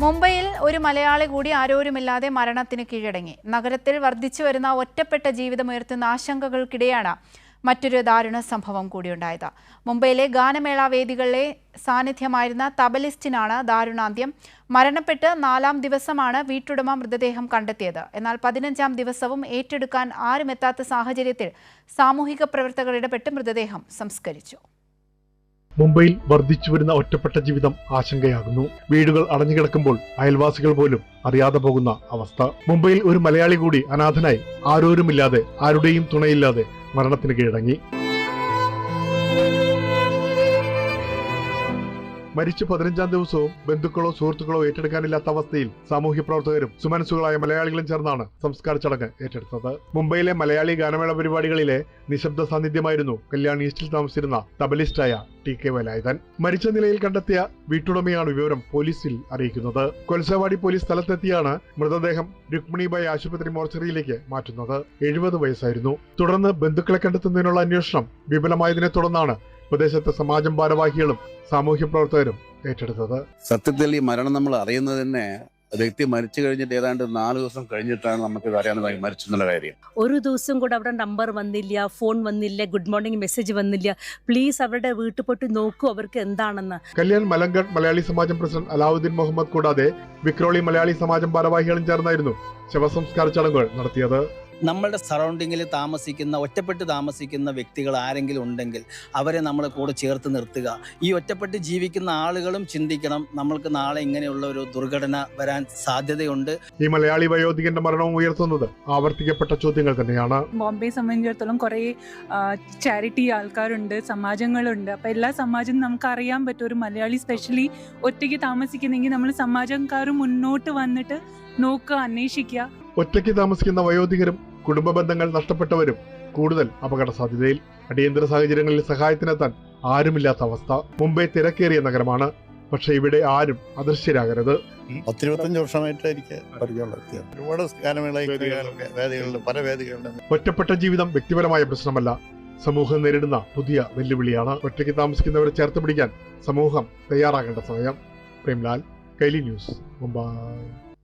മുംബൈയിൽ ഒരു മലയാളി കൂടി ആരോരുമില്ലാതെ മരണത്തിന് കീഴടങ്ങി. നഗരത്തിൽ വർദ്ധിച്ചു വരുന്ന ഒറ്റപ്പെട്ട ജീവിതമുയർത്തുന്ന ആശങ്കകൾക്കിടെയാണ് മറ്റൊരു ദാരുണ സംഭവം കൂടിയുണ്ടായത്. മുംബൈയിലെ ഗാനമേള വേദികളിലെ സാന്നിധ്യമായിരുന്ന തബലിസ്റ്റിനാണ് ദാരുണാന്ത്യം. മരണപ്പെട്ട് 4-ാം ദിവസമാണ് വീട്ടുടമ മൃതദേഹം കണ്ടെത്തിയത്. എന്നാൽ 15-ാം ദിവസവും ഏറ്റെടുക്കാൻ ആരുമെത്താത്ത സാഹചര്യത്തിൽ സാമൂഹിക പ്രവർത്തകർ ഇടപെട്ട് മൃതദേഹം സംസ്കരിച്ചു. മുംബൈയിൽ വർദ്ധിച്ചുവരുന്ന ഒറ്റപ്പെട്ട ജീവിതം ആശങ്കയാകുന്നു. വീടുകൾ അടഞ്ഞുകിടക്കുമ്പോൾ അയൽവാസികൾ പോലും അറിയാതെ പോകുന്ന അവസ്ഥ. മുംബൈയിൽ ഒരു മലയാളി കൂടി അനാഥനായി ആരോരുമില്ലാതെ, ആരുടെയും തുണയില്ലാതെ മരണത്തിന് കീഴടങ്ങി. മരിച്ച് 15-ാം ദിവസവും ബന്ധുക്കളോ സുഹൃത്തുക്കളോ ഏറ്റെടുക്കാനില്ലാത്ത അവസ്ഥയിൽ സാമൂഹ്യ പ്രവർത്തകരും സുമനസ്സുകളായ മലയാളികളും ചേർന്നാണ് സംസ്കാര ചടങ്ങ് ഏറ്റെടുത്തത്. മുംബൈയിലെ മലയാളി ഗാനമേള പരിപാടികളിലെ നിശബ്ദ സാന്നിധ്യമായിരുന്നു കല്യാൺ ഈസ്റ്റിൽ താമസിച്ചിരുന്ന തബലിസ്റ്റായ TK വേലായുധൻ. മരിച്ച നിലയിൽ കണ്ടെത്തിയ വീട്ടുടമയാണ് വിവരം പോലീസിൽ അറിയിക്കുന്നത്. കൊൽസവാടി പോലീസ് സ്ഥലത്തെത്തിയാണ് മൃതദേഹം രുക്മിണിബായി ആശുപത്രി മോർച്ചറിയിലേക്ക് മാറ്റുന്നത്. 70 വയസ്സായിരുന്നു. തുടർന്ന് ബന്ധുക്കളെ കണ്ടെത്തുന്നതിനുള്ള അന്വേഷണം വിപുലമായതിനെ തുടർന്നാണ് പ്രദേശത്തെ സമാജം ഭാരവാഹികളും സാമൂഹ്യ പ്രവർത്തകരും ഏറ്റെടുത്തത്. സത്യത്തിൽ ഈ മരണം നമ്മൾ അറിയുന്നത് തന്നെ വ്യക്തി മരിച്ചു കഴിഞ്ഞിട്ട് ഏതാണ്ട് 4 ദിവസം കഴിഞ്ഞിട്ടാണ് നമുക്കിത് അറിയാവുന്നതായി മരിച്ചു എന്നുള്ള കാര്യം. ഒരു ദിവസം കൂടെ അവിടെ നമ്പർ വന്നില്ല, ഫോൺ വന്നില്ല, ഗുഡ് മോർണിംഗ് മെസ്സേജ് വന്നില്ല. പ്ലീസ് അവരുടെ വീട്ടിൽ പോയിട്ട് നോക്കൂ അവർക്ക് എന്താണെന്ന്. കല്യാൺ മലങ്കഡ് മലയാളി സമാജം പ്രസിഡന്റ് അലാവുദ്ദീൻ മുഹമ്മദ് കൂടാതെ വിക്രോളി മലയാളി സമാജം ഭാരവാഹികളും ചേർന്നായിരുന്നു ശവസംസ്കാര ചടങ്ങുകൾ നടത്തിയത്. നമ്മളുടെ സറൗണ്ടിങ്ങിൽ ഒറ്റപ്പെട്ട് താമസിക്കുന്ന വ്യക്തികൾ ആരെങ്കിലും ഉണ്ടെങ്കിൽ അവരെ നമ്മളെ കൂടെ ചേർത്ത് നിർത്തുക. ഈ ഒറ്റപ്പെട്ട് ജീവിക്കുന്ന ആളുകളും ചിന്തിക്കണം, നമ്മൾക്ക് നാളെ ഇങ്ങനെയുള്ള ഒരു ദുർഘടന വരാൻ സാധ്യതയുണ്ട്. ഈ മലയാളി വയോധികന്റെ മരണവും ഉയർത്തുന്നത് ആവർത്തിക്കപ്പെട്ട ചോദ്യങ്ങൾ തന്നെയാണ്. ബോംബെ സംബന്ധിച്ചിടത്തോളം കുറേ ചാരിറ്റി ആൾക്കാരുണ്ട്, സമാജങ്ങളുണ്ട്. അപ്പം എല്ലാ സമാജം നമുക്ക് അറിയാൻ പറ്റും. ഒരു മലയാളി സ്പെഷ്യലി ഒറ്റയ്ക്ക് താമസിക്കുന്നെങ്കിൽ നമ്മൾ സമാജക്കാരും മുന്നോട്ട് വന്നിട്ട് നോക്കുക, അന്വേഷിക്കുക. ഒറ്റയ്ക്ക് താമസിക്കുന്ന വയോധികരും കുടുംബ ബന്ധങ്ങൾ നഷ്ടപ്പെട്ടവരും കൂടുതൽ അപകട സാധ്യതയിൽ. അടിയന്തര സാഹചര്യങ്ങളിൽ സഹായത്തിനെത്താൻ ആരുമില്ലാത്ത അവസ്ഥ. മുംബൈ തിരക്കേറിയ നഗരമാണ്. പക്ഷെ ഇവിടെ ആരും അദൃശ്യരാകരുത്. 25 വർഷമായിട്ട് എനിക്ക് പരിചയമുള്ളത്. ഒരുപാട് ഗാനമേള പല വേദികളിലും. ഒറ്റപ്പെട്ട ജീവിതം വ്യക്തിപരമായ പ്രശ്നമല്ല, സമൂഹം നേരിടുന്ന പുതിയ വെല്ലുവിളിയാണ്. ഒറ്റയ്ക്ക് താമസിക്കുന്നവരെ ചേർത്ത് പിടിക്കാൻ സമൂഹം തയ്യാറാകേണ്ട സമയം. പ്രേംലാൽ, കൈലി ന്യൂസ്, മുംബൈ.